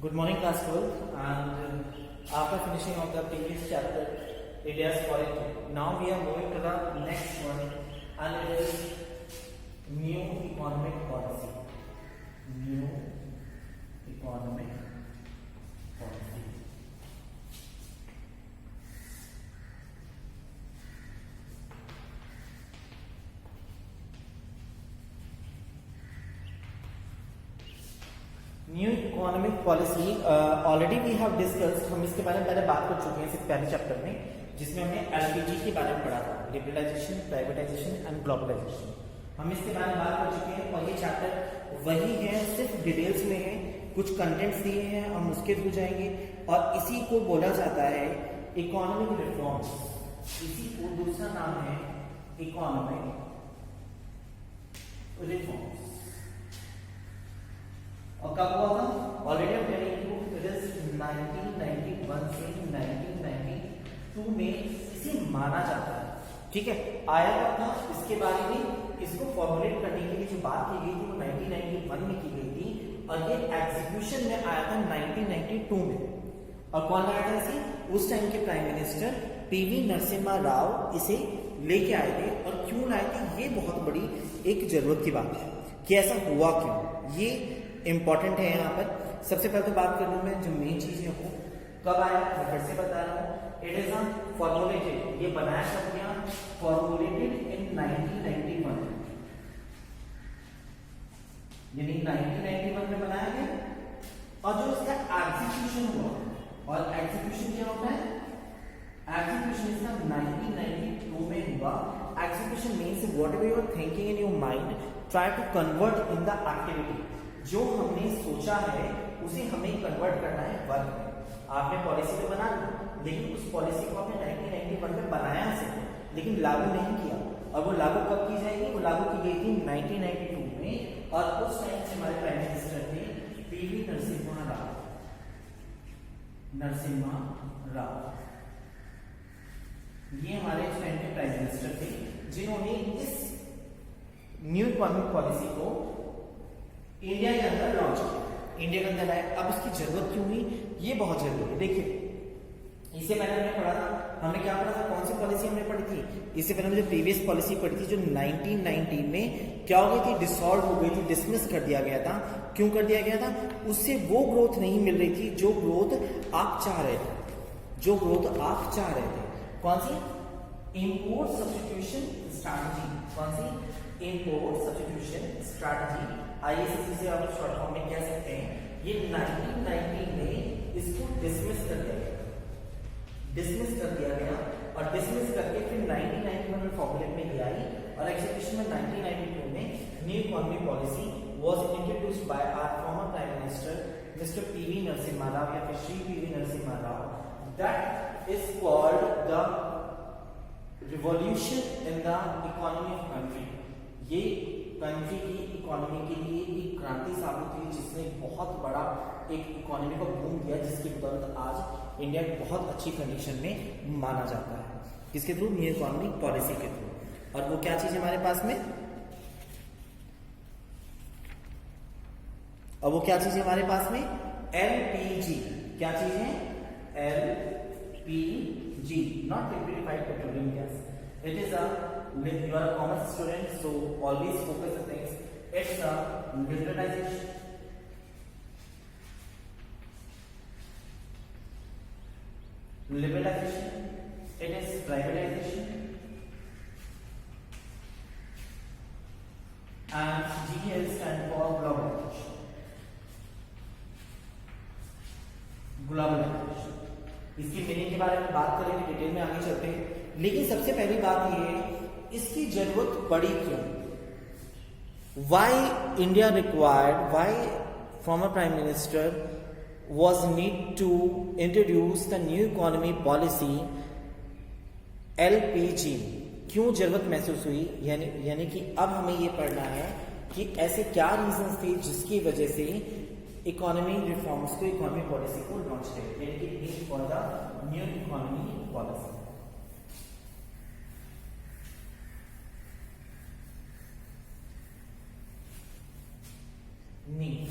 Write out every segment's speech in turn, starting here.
Good morning, class 12. And after finishing of the previous chapter, India's polity, now we are moving to the next one, and it is new economic policy. New economic policy. New economic policy already we have discussed, हम इसके बारे में पहले बात कर चुके हैं इससे पहले चैप्टर में, जिसमें हमने एलपीजी के बारे में पढ़ा था, लिबरलाइजेशन, प्राइवेटाइजेशन एंड ग्लोबलाइजेशन। हम इसके बारे में बात कर चुके हैं और ये चैप्टर वही है, सिर्फ डिटेल्स में है, कुछ कंटेंट्स दिए हैं, हम उसके थ्रू जाएंगे। और इसी को बोला जाता है इकोनॉमिक रिफॉर्म्स, इसी को दूसरा नाम है इकोनॉमिक रिफॉर्म्स। और कब हुआ था? ऑलरेडी हम टेलिंग यू इट इज 1991 से 1992 में इसे माना जाता है। ठीक है, आया हुआ था इसके बारे में, इसको फॉर्मुलेट करने के लिए जो बात की गई थी वो 1991 में की गई थी, और ये एग्जीक्यूशन में आया था 1992 में। और कौन लाया था इसे? उस टाइम के prime minister PV Narasimha Rao इसे लेके आए थे। और क्यों लाए थे, ये बहुत बड़ी एक जरूरत की बात है कि ऐसा हुआ क्यों, ये इंपॉर्टेंट है। यहाँ पर सबसे पहले तो बात कर लूं मैं जो मेन चीज है वो कब आया, मैं फिर से बता रहा हूँ। इट इज फॉर्मुलेटेड, ये बनाया कब गया? फॉर्मुलेटेड इन 1991, यानी 1991 में बनाया गया। और जो इसका एग्जीक्यूशन हुआ, और एग्जीक्यूशन क्या होता है? एग्जीक्यूशन इसका 1992 में हुआ। Execution means whatever you are thinking in your mind, try to convert in the activity. जो हमने सोचा है उसे हमें कन्वर्ट करना है वर्क में। आपने पॉलिसी तो बना ली, लेकिन उस पॉलिसी को आपने 1991 में बनाया सिर्फ, लेकिन लागू नहीं किया। और वो लागू कब की जाएगी? वो लागू की गई थी 1992 में, और उस टाइम से हमारे प्राइम मिनिस्टर थे पीवी नरसिम्हा राव। नरसिम्हा राव ये हमारे उस टाइम के प्राइम मिनिस्टर थे, जिन्होंने इस न्यू इकोनॉमिक पॉलिसी को इंडिया के अंदर लॉन्च किया, इंडिया के अंदर आया। अब इसकी जरूरत क्यों हुई, ये बहुत जरूरी है। देखिए, इससे पहले हमने पढ़ा था, हमने क्या पढ़ा था, कौन सी पॉलिसी हमने पढ़ी थी? इससे पहले हमने जो प्रीवियस पॉलिसी पढ़ी थी, जो 1990 में क्या हो गई थी? डिसॉल्व हो गई थी, डिसमिस कर दिया गया था। क्यों कर दिया गया था? उससे वो ग्रोथ नहीं मिल रही थी जो ग्रोथ आप चाह रहे थे, जो ग्रोथ आप चाह रहे थे। कौन सी? Import substitution strategy. कौन सी? इंपोर्ट सब्स्टिट्यूशन स्ट्रैटेजी, आईएससी से आप शॉर्ट फॉर्म में कह सकते हैं। ये 1990 में इसको डिसमिस कर दिया गया, डिसमिस कर दिया गया, और डिसमिस करके फिर 1991 में फॉर्मुलेट में ले आई, और एग्जीक्यूशन में 1992 में new economic policy was introduced by our former prime minister mister PV Narasimha Rao, या फिर Shri PV Narasimha Rao. That is called the revolution in the economy of country. ये कंट्री की इकोनॉमी के लिए एक क्रांति साबित हुई, जिसने बहुत बड़ा एक इकोनॉमी को बूम दिया, जिसकी बदौलत आज इंडिया बहुत अच्छी कंडीशन में माना जाता है। किसके थ्रू? न्यू इकोनॉमिक पॉलिसी के थ्रू। और वो क्या चीज है हमारे पास में? और वो क्या चीज है हमारे पास में? एलपीजी। क्या चीज है? LPG, not liquefied petroleum gas. It is you are a commerce student, so always focus on things. It's a liberalization. Liberalization. It is privatization. And GL stand for globalization. Globalization. इसकी meaning के बारे में बात करेंगे, detail में आगे चलते हैं। लेकिन सबसे पहली बात ये है, इसकी जरूरत पड़ी क्यों? Why India required, why former prime minister was need to introduce the new economy policy LPG? क्यों जरूरत महसूस हुई? यानी कि अब हमें ये पढ़ना है कि ऐसे क्या रीजंस थे जिसकी वजह से इकोनॉमी रिफॉर्म्स को, इकोनॉमी पॉलिसी को लॉन्च किया, यानी कि need for the new economy policy. Need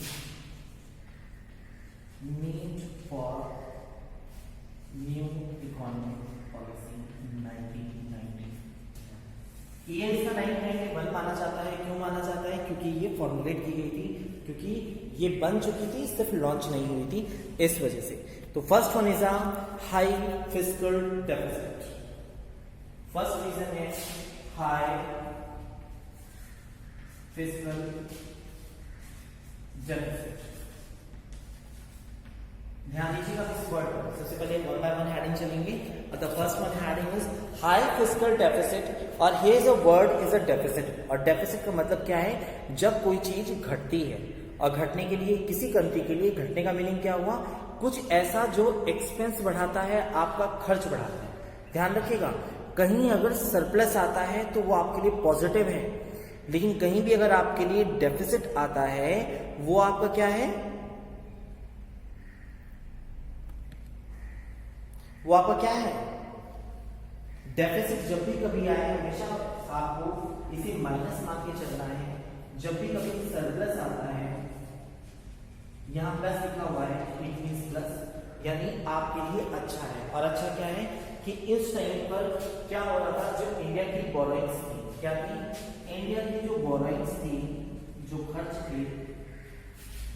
थी, क्योंकि ये बन चुकी थी, सिर्फ लॉन्च नहीं हुई थी इस वजह से। तो first one is a high fiscal deficit. First reason है हाई फिस्कल डेफिसिट। ध्यान दीजिएगा इस वर्ड पर। सबसे पहले वन बाय वन हेडिंग चलेंगे। The first one heading is high fiscal deficit, और here is a word is a deficit. और डेफिसिट का मतलब क्या है? जब कोई चीज घटती है, और घटने के लिए किसी कंट्री के लिए घटने का मीनिंग क्या हुआ? कुछ ऐसा जो एक्सपेंस बढ़ाता है, आपका खर्च बढ़ाता है। ध्यान रखिएगा, कहीं अगर सरप्लस आता है तो वो आपके लिए पॉजिटिव है, लेकिन कहीं भी अगर आपके लिए डेफिसिट आता है वो आपका क्या है? वो आपका क्या है? डेफिसिट जब भी कभी आए हमेशा आपको इसे माइनस मान के चलना है। जब भी कभी सरप्लस आता है, यहां प्लस लिखा हुआ है, इट मींस प्लस, यानी आपके लिए अच्छा है। और अच्छा क्या है कि इस टाइम पर क्या हो रहा था, जो इंडिया की बोरोइंग्स थी, क्या थी? इंडिया की जो बोरोइंग्स थी, जो खर्च थे,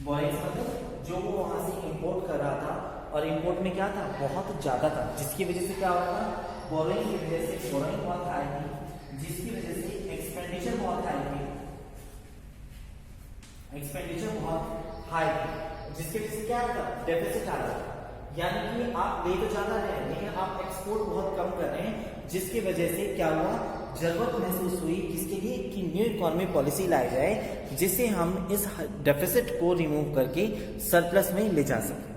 बोरोइंग्स मतलब जो वो वहां से इंपोर्ट कर रहा था, और इंपोर्ट में क्या था? बहुत ज्यादा था, जिसकी वजह से क्या हो रहा था? बोरोइंग की वजह से बोरोइंग बहुत हाई थी, जिसकी वजह से एक्सपेंडिचर बहुत हाई थी, एक्सपेंडिचर बहुत हाई थी, जिसकी वजह से क्या था? डेफिसिट आ रहा था। यानी कि आप ले तो ज्यादा रहे हैं, लेकिन आप एक्सपोर्ट बहुत कम कर रहे हैं, जिसकी वजह से क्या हुआ? जरूरत महसूस हुई किसके लिए? कि न्यू इकोनॉमी पॉलिसी लाई जाए, जिससे हम इस डेफिसिट को रिमूव करके सरप्लस में ले जा सकें।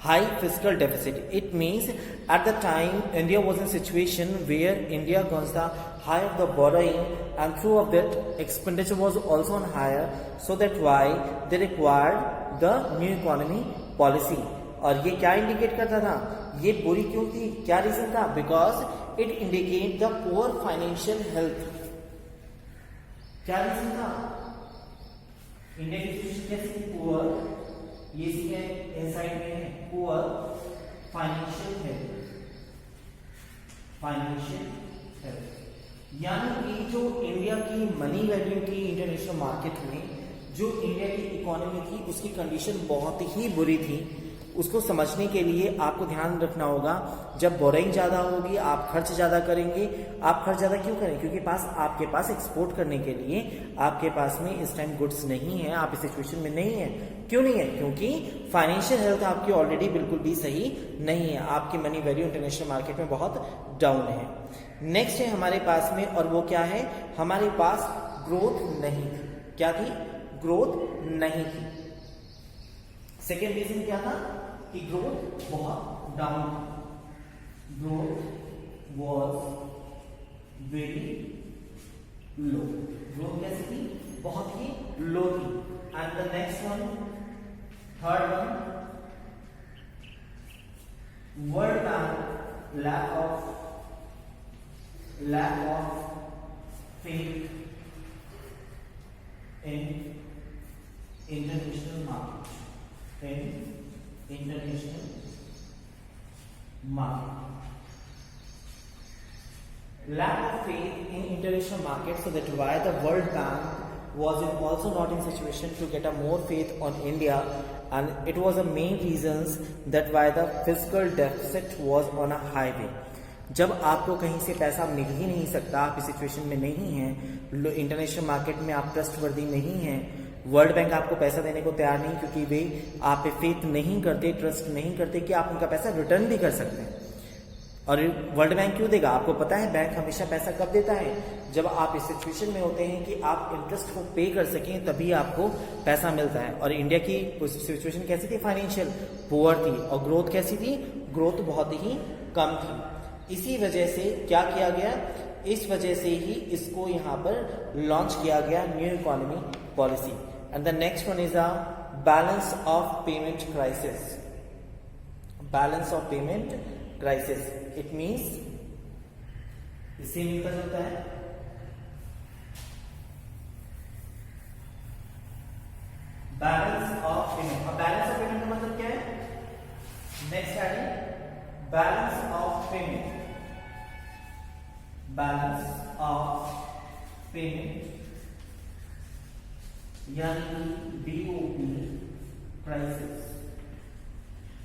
High fiscal deficit. It means at the time India was in a situation where India was the high of the borrowing, and through of that expenditure was also on higher. So that why they required the new economy policy. और ये क्या indicate करता था? ये बुरी क्यों थी? क्या रीजन था? Because it indicate the poor financial health. क्या रीजन था? इंडिया की सिचुएशन कैसी थी? पुअर, ये इनसाइड में है, poor financial health, financial health. यानी कि जो इंडिया की मनी वैल्यू की इंटरनेशनल मार्केट में जो इंडिया की इकोनॉमी थी, उसकी कंडीशन बहुत ही बुरी थी। उसको समझने के लिए आपको ध्यान रखना होगा, जब बोरिंग ज्यादा होगी आप खर्च ज्यादा करेंगे। आप खर्च ज्यादा क्यों करें? क्योंकि आपके पास एक्सपोर्ट करने के लिए आपके पास में इस टाइम गुड्स नहीं है, आप इस सिचुएशन में नहीं है। क्यों नहीं है? क्योंकि फाइनेंशियल हेल्थ आपकी ऑलरेडी बिल्कुल भी सही नहीं है, आपकी मनी वैल्यू इंटरनेशनल मार्केट में बहुत डाउन है। नेक्स्ट है हमारे पास में, और वो क्या है? हमारे पास ग्रोथ नहीं थी। क्या थी? ग्रोथ नहीं थी। सेकेंड रीजन क्या था? कि ग्रोथ बहुत डाउन थी, growth was very low. Growth कैसी थी? बहुत ही लो थी। And the next one, third one, world bank lack of faith in international market, lack of faith in international market, so that why the World Bank was also not in situation to get a more faith on India, and it was the main reasons that why the fiscal deficit was on a high way. जब आपको कहीं से पैसा मिल ही नहीं सकता, आप इस situation में नहीं हैं, इंटरनेशनल मार्केट में आप ट्रस्टवर्दी नहीं हैं, वर्ल्ड बैंक आपको पैसा देने को तैयार नहीं, क्योंकि वे आप पे फेथ नहीं करते, ट्रस्ट नहीं करते कि आप उनका पैसा रिटर्न भी कर सकते हैं। और वर्ल्ड बैंक क्यों देगा? आपको पता है बैंक हमेशा पैसा कब देता है? जब आप इस सिचुएशन में होते हैं कि आप इंटरेस्ट को पे कर सकें, तभी आपको पैसा मिलता है। और इंडिया की सिचुएशन कैसी थी? फाइनेंशियल पुअर थी। और ग्रोथ कैसी थी? ग्रोथ बहुत ही कम थी। इसी वजह से क्या किया गया? इस वजह से ही इसको यहाँ पर लॉन्च किया गया, new economy policy. And the next one is a balance of payment crisis. Balance of payment crisis, it means इससे मिलता जुलता है बैलेंस ऑफ पेमेंट। अब बैलेंस ऑफ पेमेंट का मतलब क्या है? Next heading, balance of payment, balance of payment यानी बीओपी क्राइसिस।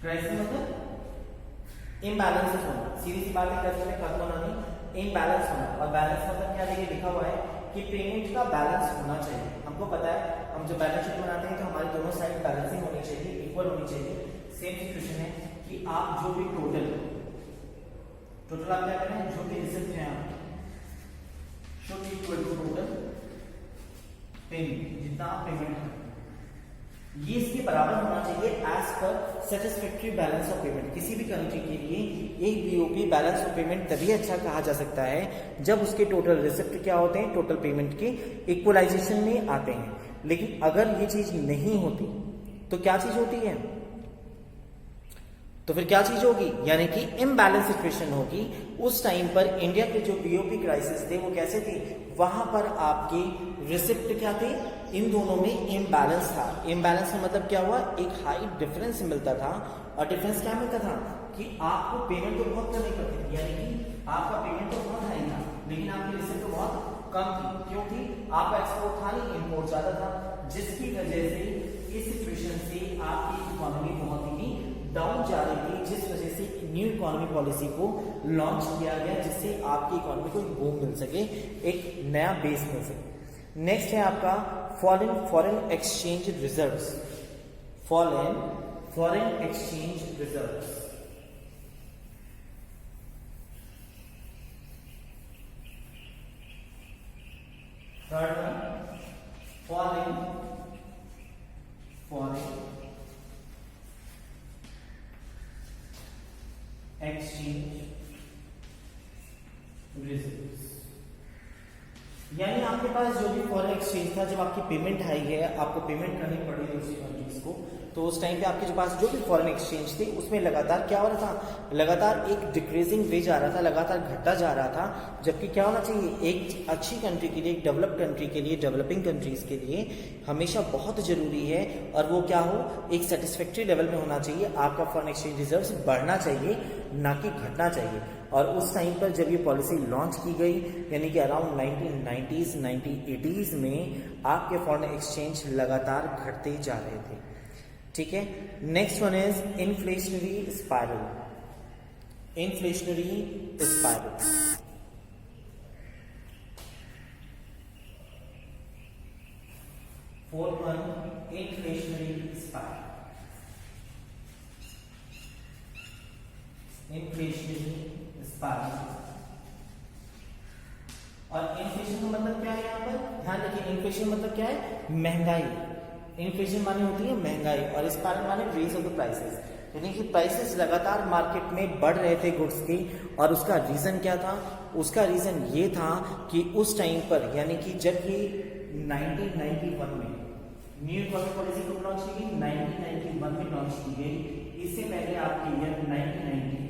क्राइसिस मतलब इम्बैलेंस होना, सीधी सी बात है, क्राइसिस में खत्म होना नहीं, इम्बैलेंस होना। और बैलेंस मतलब क्या, देखिए लिखा हुआ है कि पेमेंट का बैलेंस होना चाहिए। हमको पता है हम जब बैलेंस शीट बनाते हैं तो हमारी दोनों साइड बैलेंसिंग होनी चाहिए, इक्वल होनी चाहिए। सेम सिचुएशन है कि आप जो भी टोटल आप क्या करें, जो भी रिसिप्ट है आप should equal to total payment, जितना आप पेमेंट करें ये इसके बराबर होना चाहिए as per satisfactory balance of payment. किसी भी कंट्री के लिए एक बीओपी बैलेंस ऑफ पेमेंट तभी अच्छा कहा जा सकता है जब उसके टोटल रिसिप्ट क्या होते हैं, टोटल पेमेंट के इक्वलाइजेशन में आते हैं। लेकिन अगर ये चीज नहीं होती तो क्या चीज होती है, तो फिर क्या चीज होगी, यानी कि इम्बैलेंस सिचुएशन होगी। उस टाइम पर इंडिया के जो बीओपी क्राइसिस थे वो कैसे थे, वहां पर आपके रिसिप्ट क्या थे, इन दोनों में इम्बैलेंस था। इम्बैलेंस का मतलब क्या हुआ, एक हाई डिफरेंस मिलता था। और डिफरेंस क्या मिलता था कि आपको पेमेंट तो बहुत करनी पड़ती थी, यानी कि आपका पेमेंट तो बहुत हाई था लेकिन आपकी रिसिप्ट तो बहुत कम थी। क्यों थी, आपका एक्सपोर्ट था नहीं, इम्पोर्ट ज्यादा था, जिसकी वजह से इस सिचुएशन से आपकी इकोनॉमी बहुत ही डाउन जा रही थी, जिस वजह से न्यू इकोनॉमी पॉलिसी को लॉन्च किया गया, जिससे आपकी इकोनॉमी को एक बूम मिल सके, एक नया बेस मिल सके। नेक्स्ट है आपका foreign exchange reserves. Foreign exchange reserves, third one foreign exchange reserves, यानी आपके पास जो भी फॉरेन एक्सचेंज था, जब आपकी पेमेंट आई है, आपको पेमेंट करनी पड़ी दूसरी कंट्रीज को, तो उस टाइम पे आपके पास जो भी फॉरेन एक्सचेंज थे उसमें लगातार क्या हो रहा था, लगातार एक डिक्रीजिंग वे जा रहा था, लगातार घटता जा रहा था। जबकि क्या होना चाहिए, एक अच्छी कंट्री के लिए, एक डेवलप्ड कंट्री के लिए, डेवलपिंग कंट्रीज के लिए हमेशा बहुत जरूरी है, और वो क्या हो, एक सेटिस्फैक्ट्री लेवल में होना चाहिए। आपका फॉरेन एक्सचेंज रिजर्व्स बढ़ना चाहिए, ना कि घटना चाहिए। और उस टाइम पर जब ये पॉलिसी लॉन्च की गई, यानी कि अराउंड 1990s 1980s में आपके फॉरेन एक्सचेंज लगातार घटते जा रहे थे। ठीक है, next one is inflationary spiral. Fourth one inflationary spiral. और इन्फ्लेशन का मतलब क्या है, यहाँ पर ध्यान रखिए, इन्फ्लेशन मतलब क्या है, महंगाई। इन्फ्लेशन माने होती है महंगाई, और स्पाइरल माने रेज ऑफ द प्राइसेस, यानी कि प्राइसेस लगातार मार्केट में बढ़ रहे थे गुड्स की। और उसका रीजन क्या था, उसका रीजन ये था कि उस टाइम पर, यानी कि जब ये 1991 में न्यू इकोनॉमिक पॉलिसी कब लॉन्च की गई, 1991 में लॉन्च की गई। इससे पहले आपके ईयर 1990,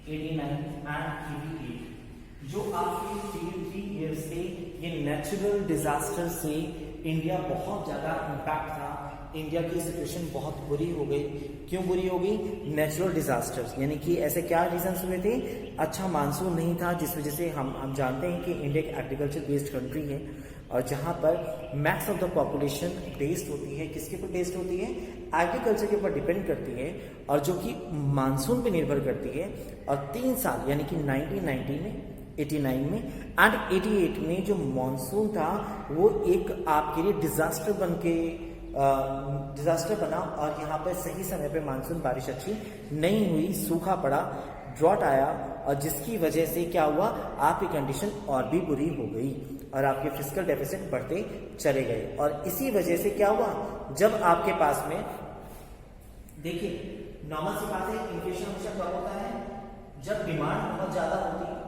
89 एंड 88 जो आपके 3 ईयर्स थे, ये नेचुरल डिजास्टर से इंडिया बहुत ज्यादा इम्पैक्ट था। इंडिया की सिचुएशन बहुत बुरी हो गई। क्यों बुरी हो गई, नेचुरल डिजास्टर्स, यानी कि ऐसे क्या रीजंस हुए थे, अच्छा मानसून नहीं था, जिस वजह से हम जानते हैं कि इंडिया एक एग्रीकल्चर बेस्ड कंट्री है, और जहां पर max of the population based होती है, किसके ऊपर बेस्ड होती है, एग्रीकल्चर के ऊपर डिपेंड करती है, और जो कि मानसून पे निर्भर करती है। और 3 साल यानी कि 1990 में, 89 में एंड 88 में जो मॉनसून था वो एक आपके लिए डिजास्टर बना, और यहाँ पर सही समय पे मानसून बारिश अच्छी नहीं हुई, सूखा पड़ा, ड्रॉट आया, और जिसकी वजह से क्या हुआ, आपकी कंडीशन और भी बुरी हो गई और आपके फिस्कल डेफिसिट बढ़ते चले गए। और इसी वजह से क्या हुआ, जब आपके पास में देखिए नॉर्मल सी बात है, इन्फ्लेशन हमेशा कब होता है, जब डिमांड बहुत ज्यादा होती है,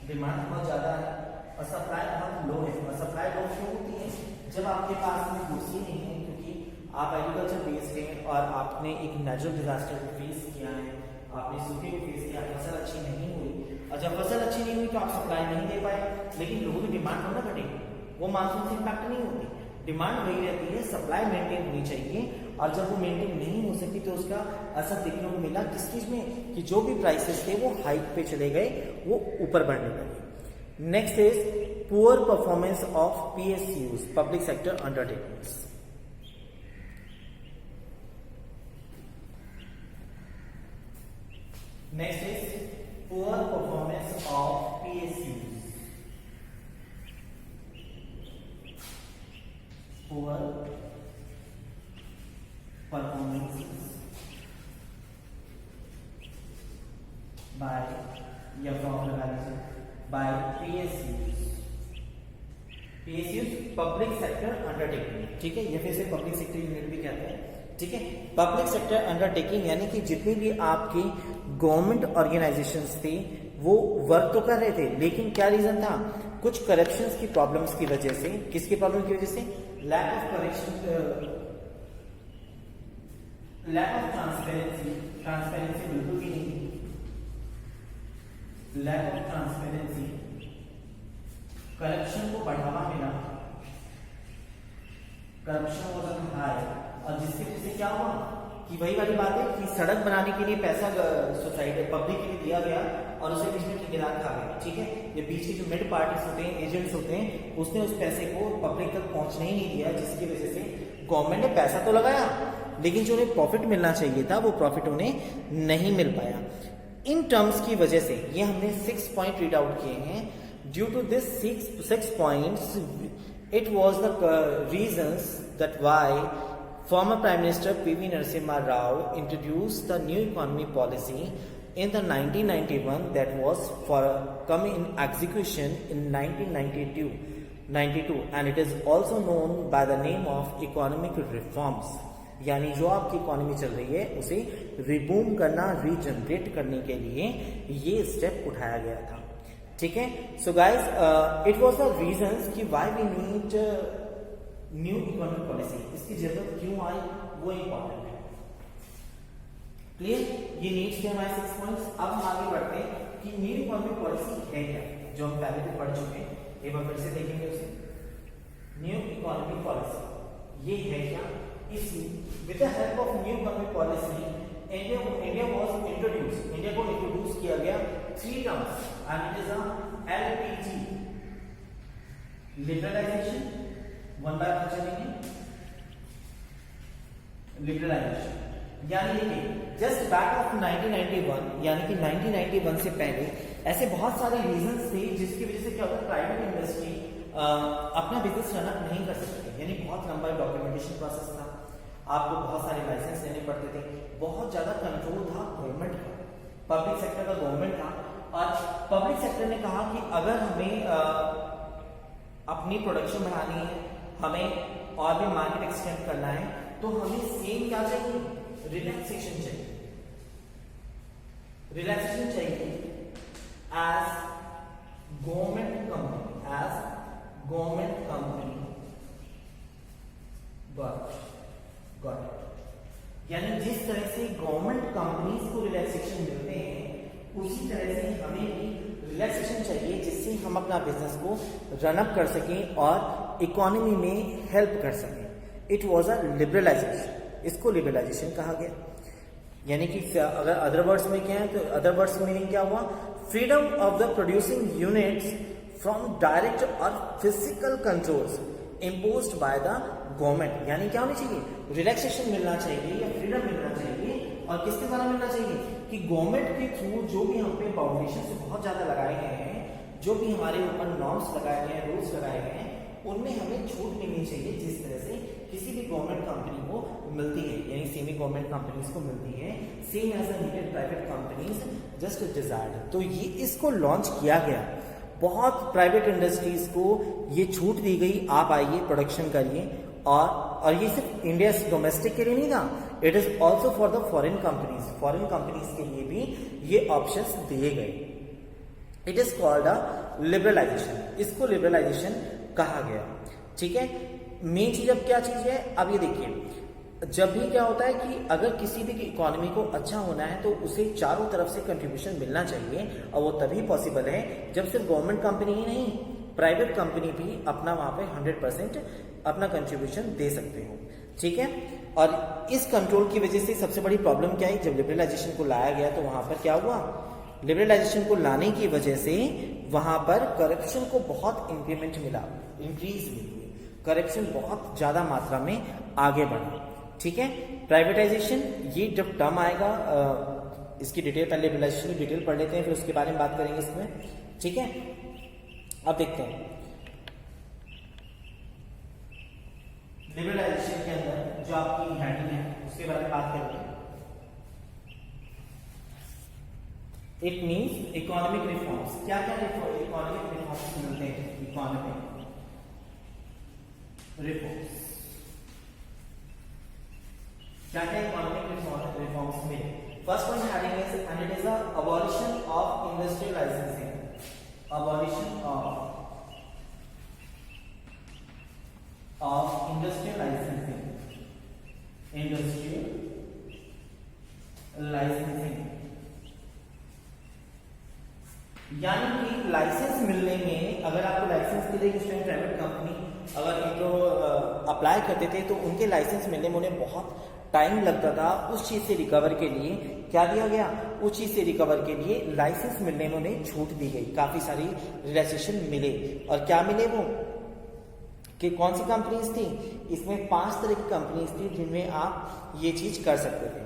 डिमांड बहुत ज्यादा है और सप्लाई बहुत लो है। और सप्लाई लो क्यों होती है, जब आपके पास में गुड्स ही नहीं है, क्योंकि आप एग्रीकल्चर बेस्ड हैं और आपने एक नेचुरल डिजास्टर को फेस किया है, आपने सूखे को फेस किया, फसल अच्छी नहीं हुई, और जब फसल अच्छी नहीं हुई तो आप सप्लाई नहीं दे पाए। लेकिन लोगों की डिमांड थोड़ा घटेगी, वो मानसून से इम्पैक्ट नहीं होती, डिमांड वही रहती है, सप्लाई मेंटेन होनी चाहिए। और जब वो मेंटेन नहीं हो सकी तो उसका असर देखने को मिला किस चीज में, कि जो भी प्राइसेस थे वो हाइक पे चले गए, वो ऊपर बढ़ने लगे। Next is poor performance of PSUs, public sector undertakings. Next is poor performance of PSUs, poor performance by, या फॉर्म लगा लीजिए, by PSUs, public sector undertaking, ठीक है, ये फिर से पब्लिक सेक्टर यूनिट भी कहते हैं, ठीक है। पब्लिक सेक्टर अंडरटेकिंग यानी कि जितनी भी आपकी गवर्नमेंट ऑर्गेनाइजेशंस थे वो वर्क तो कर रहे थे, लेकिन क्या रीजन था, कुछ करप्शंस की प्रॉब्लम्स की वजह से, किसकी प्रॉब्लम की वजह से, lack of correction, lack of transparency, transparency बिल्कुल भी नहीं, लैक ऑफ ट्रांसपेरेंसी, करप्शन को बढ़ावा मिला, करप्शन वाज हाई, और जिसकी वजह से क्या हुआ कि वही वाली बात है कि सड़क बनाने के लिए पैसा सोसाइटी पब्लिक के लिए दिया गया और उसे बीच में ठेकेदार खा गए, ठीक है। ये बीच के जो मिड पार्टीज होते हैं, एजेंट्स होते हैं, उसने उस पैसे को पब्लिक तक पहुंचने ही नहीं दिया, जिसकी वजह से गवर्नमेंट ने पैसा तो लगाया लेकिन जो उन्हें प्रॉफिट मिलना चाहिए था वो प्रॉफिट उन्हें नहीं मिल पाया। इन टर्म्स की वजह से ये हमने 6 पॉइंट रीड आउट किए हैं। Due to this 6 points it was the reasons that why former Prime Minister P.V. Narasimha Rao introduced the new economy policy in the 1991 that was for coming in execution in 1992 and it is also known by the name of economic reforms, यानी जो आपकी economy चल रही है उसे रिबूम करना, regenerate करने के लिए ये स्टेप उठाया गया था, ठीक है। So guys it was the reasons कि why we need new economic policy, इसकी जरूरत क्यों आई वो इंपॉर्टेंट है। क्लियर, ये नीड्स थे हमारे 6 पॉइंट्स। अब हम आगे बढ़ते हैं कि न्यू इकोनॉमिक पॉलिसी है क्या, जो हम पहले भी पढ़ चुके हैं, एक बार फिर से देखेंगे उसे। न्यू इकोनॉमिक पॉलिसी ये है क्या, इस with the help of new economic policy India को इंट्रोड्यूस किया गया 3 terms and it is a LPG, liberalisation, one by one चलेंगे, लिबरलाइजेशन, यानी देखिए जस्ट बैक ऑफ 1991, यानी कि 1991 से पहले ऐसे बहुत सारे रीजंस थे जिसकी वजह से क्या होता है, प्राइवेट इंडस्ट्री अपना बिजनेस रन अप नहीं कर सकते, यानी बहुत लंबा डॉक्यूमेंटेशन प्रोसेस था, आपको बहुत सारे लाइसेंस लेने पड़ते थे, बहुत ज्यादा कंट्रोल था गवर्नमेंट का, पब्लिक सेक्टर का गवर्नमेंट था। और पब्लिक सेक्टर ने कहा कि अगर हमें अपनी प्रोडक्शन बढ़ानी है, हमें और भी मार्केट एक्सटेंड करना है, तो हमें सेम क्या चाहिए, रिलैक्सेशन चाहिए, रिलैक्सेशन चाहिए एज गवर्नमेंट कंपनी गॉट, यानी जिस तरह से गवर्नमेंट कंपनीज को रिलैक्सेशन मिलते हैं उसी तरह से हमें भी रिलैक्सेशन चाहिए, जिससे हम अपना बिजनेस को रन अप कर सकें और इकोनॉमी में हेल्प कर सकें। इट वाज अ लिबरलाइजेशन, इसको लिबरलाइजेशन कहा गया। यानी कि अगर अदर वर्ड्स में क्या है तो अदर वर्ड्स में मीनिंग क्या हुआ, freedom of the producing units from direct और physical controls imposed by the government. यानी क्या होनी चाहिए, रिलैक्सेशन मिलना चाहिए या फ्रीडम मिलना चाहिए, और किसके द्वारा मिलना चाहिए कि गवर्नमेंट के थ्रू जो भी हम पे बाउंडेशन से बहुत ज्यादा लगाए गए हैं, जो भी हमारे ऊपर नॉर्म्स लगाए गए हैं, रूल्स लगाए गए हैं, उनमें हमें छूट मिलनी चाहिए, जिस तरह से किसी भी गवर्नमेंट कंपनी को मिलती है, यानी सेमी गवर्नमेंट कंपनीज को मिलती है, same as needed private companies just desired. तो ये इसको लॉन्च किया गया, बहुत प्राइवेट इंडस्ट्रीज को ये छूट दी गई, आप आइए प्रोडक्शन करिए, और ये सिर्फ इंडिया डोमेस्टिक के लिए नहीं था, it is also for the foreign companies के लिए भी ये ऑप्शंस दिए गए। It is called a liberalisation, इसको लिबरलाइजेशन कहा गया, ठीक है। मेन चीज अब क्या चीज है, अब ये देखिए, जब भी क्या होता है कि अगर किसी भी इकोनॉमी को अच्छा होना है तो उसे चारों तरफ से कंट्रीब्यूशन मिलना चाहिए, और वो तभी पॉसिबल है जब सिर्फ गवर्नमेंट कंपनी ही नहीं, प्राइवेट कंपनी भी अपना वहां पे 100% अपना कंट्रीब्यूशन दे सकते हो, ठीक है। और इस कंट्रोल की वजह से सबसे बड़ी प्रॉब्लम क्या है, जब लिबरलाइजेशन को लाया गया तो वहां पर क्या हुआ, लिबरलाइजेशन को लाने की वजह से वहां पर करप्शन को बहुत इंक्रीमेंट मिला, इंक्रीज हुई, करप्शन बहुत ज्यादा मात्रा में आगे बढ़ा, ठीक है। प्राइवेटाइजेशन, ये जब टर्म आएगा इसकी डिटेल, पहले लिबरलाइजेशन की डिटेल पढ़ लेते हैं, फिर उसके बारे में बात करेंगे इसमें, ठीक है। अब देखते हैं लिबरलाइजेशन के अंदर जो आपकी हेडिंग है उसके बारे में बात करेंगे। It means economic reforms. क्या क्या इकोनॉमिक रिफॉर्म्स मिलते हैं? इकोनॉमिक रिफॉर्म्स, क्या क्या इकोनॉमिक रिफॉर्म्स में? First one heading is and it is the abolition of industrial licensing, abolition of industrial licensing, industrial licensing, यानी कि लाइसेंस मिलने में, अगर आपको लाइसेंस के लिए उस टाइम प्राइवेट कंपनी अगर इनको अप्लाई करते थे तो उनके लाइसेंस मिलने में उन्हें बहुत टाइम लगता था। उस चीज से रिकवर के लिए क्या दिया गया? उस चीज से रिकवर के लिए लाइसेंस मिलने में उन्हें छूट दी गई, काफी सारी रिलैक्सेशन मिले। और क्या मिले वो कि कौन सी कंपनीज थी? इसमें 5 तरह की कंपनीज थी जिनमें आप ये चीज कर सकते थे।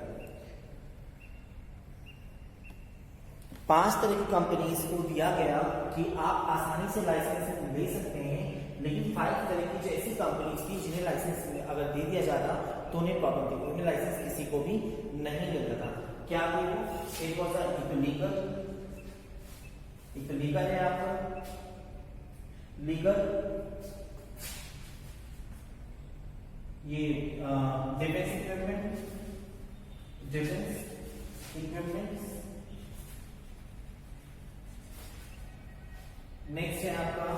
5 तरह की कंपनीज को दिया गया कि आप आसानी से लाइसेंस ले सकते हैं, लेकिन 5 तरह की जो ऐसी कंपनीज थी जिन्हें लाइसेंस अगर दे दिया जाता तो उन्हें प्रॉब्लम थी, उन्हें लाइसेंस किसी को भी नहीं मिलता था। क्या थी वो? एक वाज इलीगल, एक लीगल है आपका लीगल, ये डिफेंस इक्विपमेंट, नेक्स्ट है आपका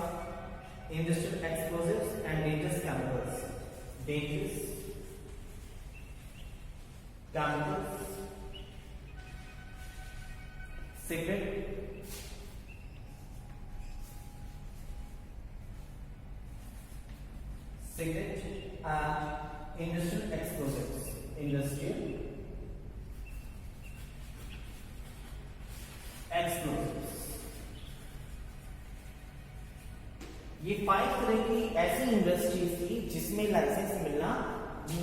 industrial explosives and dangerous chemicals, cigarette, and industrial explosives, industrial explosives। ये 5 तरह की ऐसी इंडस्ट्रीज थी जिसमें लाइसेंस मिलना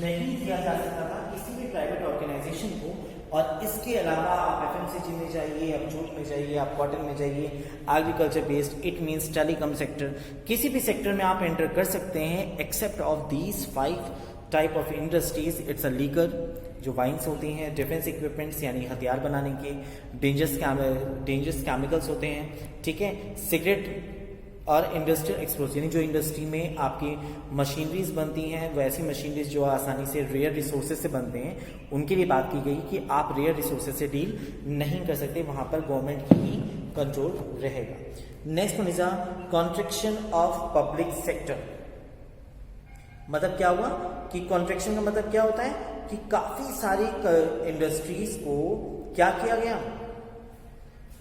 नहीं दिया जा सकता था किसी भी प्राइवेट ऑर्गेनाइजेशन को। और इसके अलावा आप एफएमसीजी में जाइए, आप जूट में जाइए, आप कॉटन में जाइए, agriculture based, it means telecom sector, किसी भी सेक्टर में आप एंटर कर सकते हैं except of these 5 type of industries. It's a liquor, जो वाइन्स होती हैं, डिफेंस इक्विपमेंट्स यानी हथियार बनाने के, डेंजरस केमिकल्स होते हैं, ठीक है, सिगरेट, और इंडस्ट्रियल एक्सप्लोजिव यानी जो इंडस्ट्री में आपकी मशीनरीज बनती हैं, वैसी मशीनरीज जो आसानी से रेयर रिसोर्सेज से बनते हैं, उनके लिए बात की गई कि आप रेयर रिसोर्सेज से डील नहीं कर सकते, वहां पर गवर्नमेंट की ही कंट्रोल रहेगा। Next one is a contraction of public sector. मतलब क्या हुआ कि कॉन्ट्रैक्शन का मतलब क्या होता है कि काफी सारी इंडस्ट्रीज को क्या किया गया?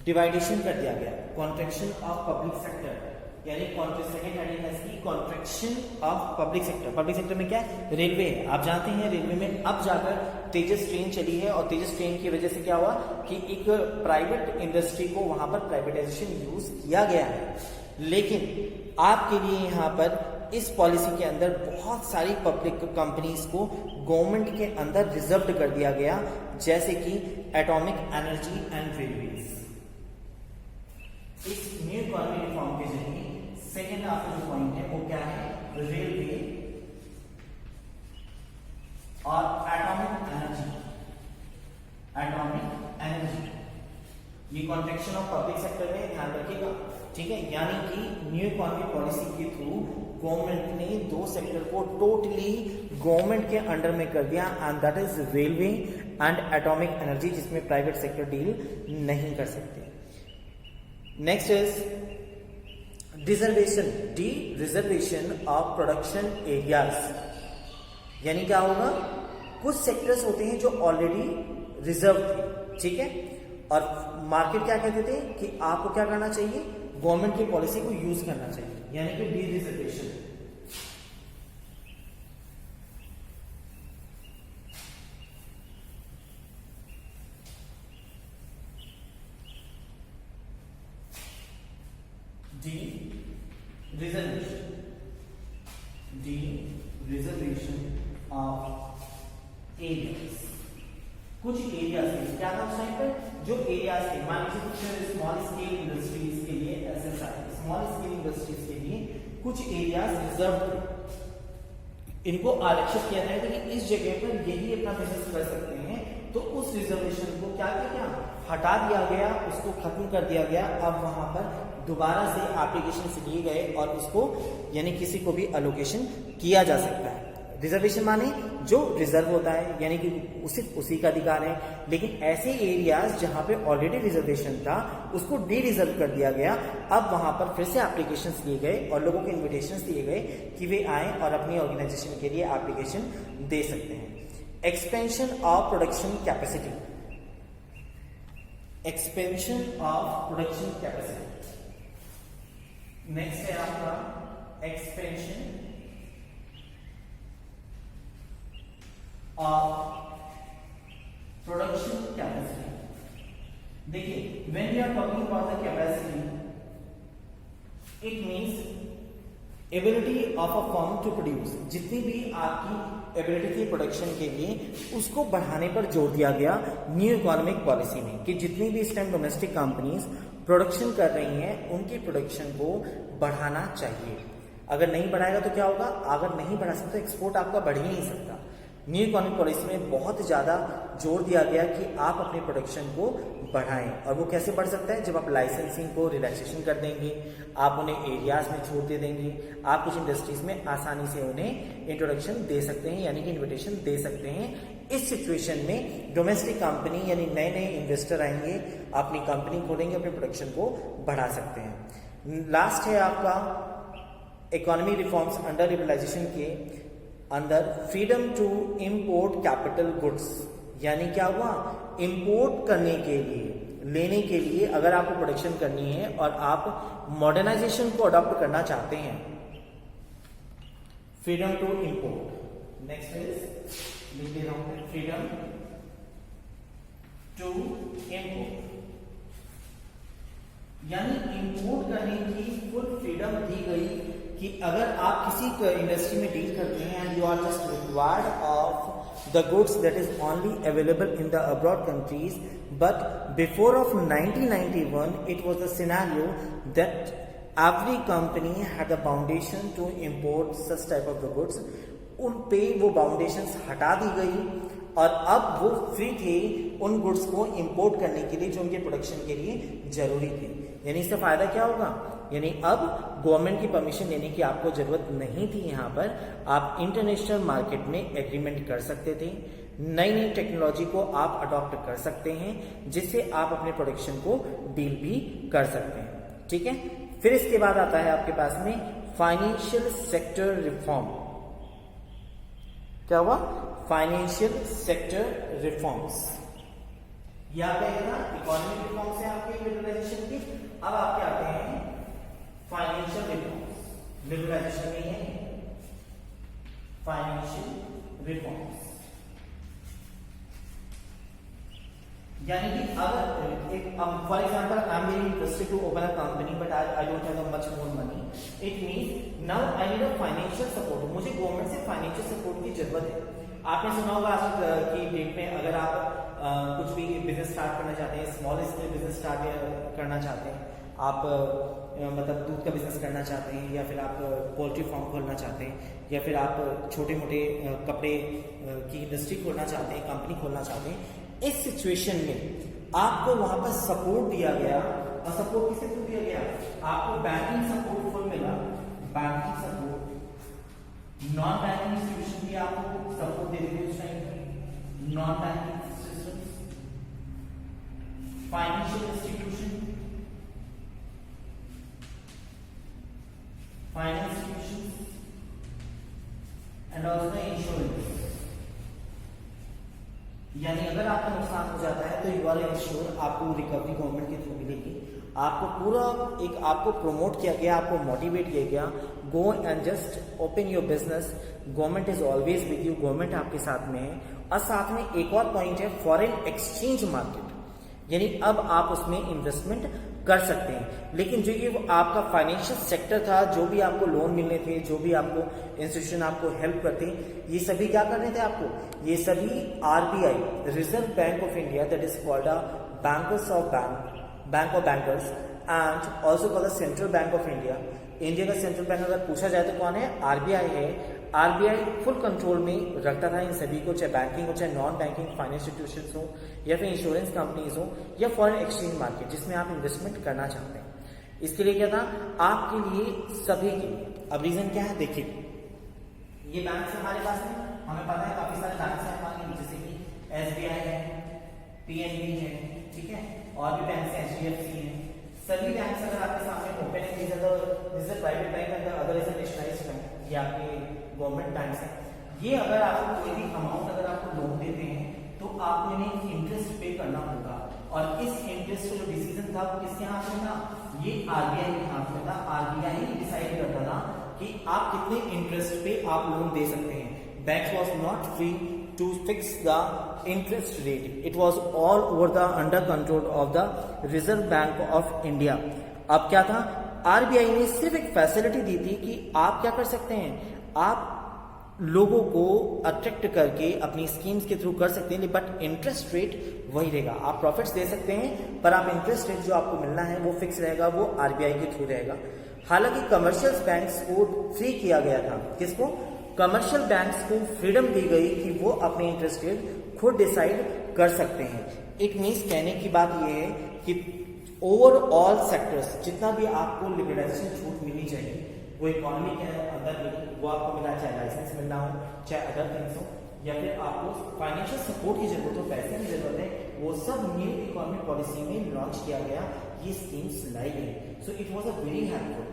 डिवाइडेशन कर दिया गया। कॉन्ट्रैक्शन ऑफ पब्लिक सेक्टर यानी सेकंड हेडिंग है इसकी contraction of public sector. Public sector में क्या है? रेलवे है। आप जानते हैं रेलवे में अब जाकर तेजस ट्रेन चली है, और तेजस ट्रेन की वजह से क्या हुआ कि एक प्राइवेट इंडस्ट्री को वहां पर प्राइवेटाइजेशन यूज किया गया है। लेकिन आपके लिए यहाँ पर इस पॉलिसी के अंदर बहुत सारी पब्लिक कंपनीज को गवर्नमेंट के अंदर रिजर्व कर दिया गया, जैसे कि एटॉमिक एनर्जी एंड रेलवेज। इस न्यू इकोनॉमिक रिफॉर्म के जरिए सेकेंड आपका जो पॉइंट है वो क्या है? रेलवे और एटॉमिक एनर्जी। ये कॉन्ट्रैक्शन ऑफ पब्लिक सेक्टर में ध्यान रखिएगा, ठीक है। यानी कि न्यू इकोनॉमिक पॉलिसी के थ्रू गवर्नमेंट ने 2 सेक्टर को टोटली गवर्नमेंट के अंडर में कर दिया, and that is railway and atomic energy, जिसमें प्राइवेट सेक्टर डील नहीं कर सकते। Next is reservation of production areas. यानी क्या होगा? कुछ सेक्टर्स होते हैं जो ऑलरेडी रिजर्व थे, ठीक है, और मार्केट क्या कहते थे कि आपको क्या करना चाहिए? गवर्नमेंट की पॉलिसी को यूज करना चाहिए, यानी कि D reservation. Reservation of areas. कुछ एरियाज थे, क्या था उस टाइम पर, जो एरियाज थे, मान लीजिए कुछ स्मॉल स्केल इंडस्ट्रीज के लिए, एसएसआई स्मॉल स्केल इंडस्ट्रीज के लिए कुछ एरियाज रिजर्व थे, इनको आरक्षित किया जाए कि इस जगह पर यही अपना बिजनेस कर सकते हैं। तो उस रिजर्वेशन को क्या किया, हटा दिया गया, उसको खत्म कर दिया गया। अब वहां पर दोबारा से एप्लीकेशन लिए गए और उसको यानी किसी को भी अलोकेशन किया जा सकता है। रिजर्वेशन माने जो रिजर्व होता है, यानी कि सिर्फ उसी का अधिकार है। लेकिन ऐसे एरियाज जहां पे ऑलरेडी रिजर्वेशन था उसको डी रिजर्व कर दिया गया। अब वहां पर फिर से एप्लीकेशंस लिए गए और लोगों को इन्विटेशंस दिए गए कि वे आए और अपनी ऑर्गेनाइजेशन के लिए एप्लीकेशन दे सकते हैं। Expansion of production capacity, expansion of production capacity. Next है आपका एक्सपेंशन ऑफ प्रोडक्शन कैपेसिटी। देखिए, when we are talking about the capacity, it means ability of a firm to produce. जितनी भी आपकी एबिलिटी थी प्रोडक्शन के लिए, उसको बढ़ाने पर जोर दिया गया न्यू इकोनॉमिक पॉलिसी में, कि जितनी भी इस टाइम डोमेस्टिक कंपनीज प्रोडक्शन कर रही हैं उनकी प्रोडक्शन को बढ़ाना चाहिए। अगर नहीं बढ़ाएगा तो क्या होगा, अगर नहीं बढ़ा सकते तो एक्सपोर्ट आपका बढ़ ही नहीं सकता। न्यू इकोनॉमिक पॉलिसी में बहुत ज्यादा जोर दिया गया कि आप अपने प्रोडक्शन को बढ़ाएं। और वो कैसे बढ़ सकता है, जब आप लाइसेंसिंग को रिलैक्सेशन कर देंगे, आप उन्हें एरियाज में छूट दे देंगे, आप कुछ इंडस्ट्रीज में आसानी से उन्हें इंट्रोडक्शन दे सकते हैं, यानी कि इन्विटेशन दे सकते हैं। इस सिचुएशन में डोमेस्टिक कंपनी यानी नए नए इन्वेस्टर आएंगे, अपनी कंपनी खोलेंगे, अपने प्रोडक्शन को बढ़ा सकते हैं। लास्ट है आपका इकोनॉमी रिफॉर्म्स अंडर लिबरलाइजेशन के अंदर freedom to import capital goods. यानी क्या हुआ, इंपोर्ट करने के लिए, लेने के लिए, अगर आपको प्रोडक्शन करनी है और आप मॉडर्नाइजेशन को अडॉप्ट करना चाहते हैं, freedom to import. Next is लिख दे रहा हूं, फ्रीडम टू इंपोर्ट, यानी इंपोर्ट करने की फुल फ्रीडम दी गई कि अगर आप किसी इंडस्ट्री में डील करते हैं and you are just required of the goods that is only available in the abroad countries, but before of 1991 it was the scenario that every company had a foundation to import such type of the goods. उन पे वो foundations हटा दी गई और अब वो free थे उन गुड्स को इंपोर्ट करने के लिए जो उनके प्रोडक्शन के लिए जरूरी थे। यानी इससे फायदा क्या होगा, यानी अब गवर्नमेंट की परमिशन लेने की आपको जरूरत नहीं थी। यहाँ पर आप इंटरनेशनल मार्केट में एग्रीमेंट कर सकते थे, नई नई टेक्नोलॉजी को आप अडॉप्ट कर सकते हैं, जिससे आप अपने प्रोडक्शन को डील भी कर सकते हैं। ठीक है, फिर इसके बाद आता है आपके पास में फाइनेंशियल सेक्टर रिफॉर्म। क्या हुआ, फाइनेंशियल सेक्टर रिफॉर्म्स। यहाँ पे है ना इकोनॉमिक रिफॉर्म्स है आपके लिबरलाइजेशन की। अब आपके आते हैं फाइनेंशियल रिफॉर्म्स, लिबरलाइजेशन में है फाइनेंशियल रिफॉर्म्स। यानी कि अगर एक for example I am very interested to open a company but I don't have much more money, it means now I need a financial support. मुझे गवर्नमेंट से financial support की जरूरत है। आपने सुना होगा आज की डेट में अगर आप कुछ भी बिजनेस स्टार्ट करना चाहते हैं, स्मॉल स्केल बिजनेस स्टार्ट करना चाहते हैं, आप मतलब दूध का बिजनेस करना चाहते हैं, या फिर आप पोल्ट्री फार्म खोलना चाहते हैं, या फिर आप छोटे मोटे कपड़े की इंडस्ट्री खोलना चाहते हैं, कंपनी खोलना चाहते हैं, इस सिचुएशन में आपको वहां पर सपोर्ट दिया गया। और सपोर्ट किससे थ्रू दिया गया, आपको बैंकिंग सपोर्ट फुल मिला, banking support, non banking institution भी आपको सपोर्ट दे रही है उस टाइम पर, non banking system, financial institution, finance institution and also insurance. यानी अगर आपका नुकसान हो जाता है तो यू आर इंश्योर, आपको रिकवरी गवर्नमेंट के थ्रू मिलेगी। आपको पूरा एक आपको प्रमोट किया गया, आपको मोटिवेट किया गया, go and just open your business, government is always with you, government आपके साथ में है। और साथ में एक और पॉइंट है फॉरेन एक्सचेंज मार्केट, यानी अब आप उसमें इन्वेस्टमेंट कर सकते हैं। लेकिन जो ये आपका फाइनेंशियल सेक्टर था, जो भी आपको लोन मिलने थे, जो भी आपको इंस्टीट्यूशन आपको हेल्प करते, ये सभी क्या करने थे आपको, ये सभी RBI, reserve Bank of India, that is called a bank of bankers and also called the central bank of India. India का सेंट्रल बैंक अगर पूछा जाए तो कौन है, RBI है। RBI फुल कंट्रोल में रखता था इन सभी को, चाहे बैंकिंग हो, चाहे नॉन बैंकिंग फाइनेंस इंस्टीट्यूशंस हो, या फिर इंश्योरेंस कंपनीज हो, या फॉरेन एक्सचेंज मार्केट जिसमें आप इन्वेस्टमेंट करना चाहते हैं। इसके लिए क्या था, आपके लिए, सभी के लिए। अब रीजन क्या है, देखिए ये बैंक हमारे पास है, हमें पता है काफी सारे बैंक है हमारे, जैसे कि SBI है, PNB है, ठीक है, और भी बैंक है, HDFC है। सभी बैंक अगर आपके सामने ओपन है, this is private bank and other is nationalised bank, ये आपके गवर्नमेंट बैंक है। ये अगर आपको कोई भी अमाउंट अगर आपको लोन देते हैं तो आपको इन्हें इंटरेस्ट पे करना होगा, और इस इंटरेस्ट का जो डिसीजन था वो किसके हाथ में था, ये RBI के हाथ में था। RBI ही डिसाइड करता था कि आप कितने इंटरेस्ट पे आप लोन दे सकते हैं। Bank was not free to fix the interest rate, it was all over the under control of the Reserve Bank of India. अब क्या था, RBI ने सिर्फ एक फैसिलिटी दी थी कि आप क्या कर सकते हैं, आप लोगों को अट्रैक्ट करके अपनी स्कीम्स के थ्रू कर सकते हैं, बट इंटरेस्ट रेट वही रहेगा। आप प्रॉफिट्स दे सकते हैं पर आप इंटरेस्ट रेट जो आपको मिलना है वो फिक्स रहेगा, वो RBI के थ्रू रहेगा। हालांकि कमर्शियल बैंक्स को फ्री किया गया था, किसको, कमर्शियल बैंक्स को फ्रीडम दी गई कि वो अपने इंटरेस्ट रेट खुद डिसाइड कर सकते हैं। इट मीन्स कहने की बात ये है कि ओवरऑल सेक्टर्स जितना भी आपको लिबरलाइजेशन छूट मिलनी चाहिए, वो इकोनॉमी के अंदर वो आपको मिला, चाहे लाइसेंस मिलना हो, चाहे अदर थिंग्स हो, या फिर आपको फाइनेंशियल सपोर्ट की जरूरत हो, पैसे की जरूरत है, वो सब न्यू इकोनॉमिक पॉलिसी में लॉन्च किया गया, ये स्कीम्स लाई गई। So it was a very helpful.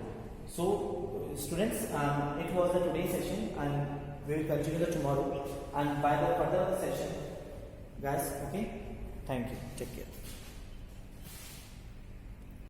So students, it was the today session and we will continue the tomorrow and by the further session guys, okay, thank you, take care.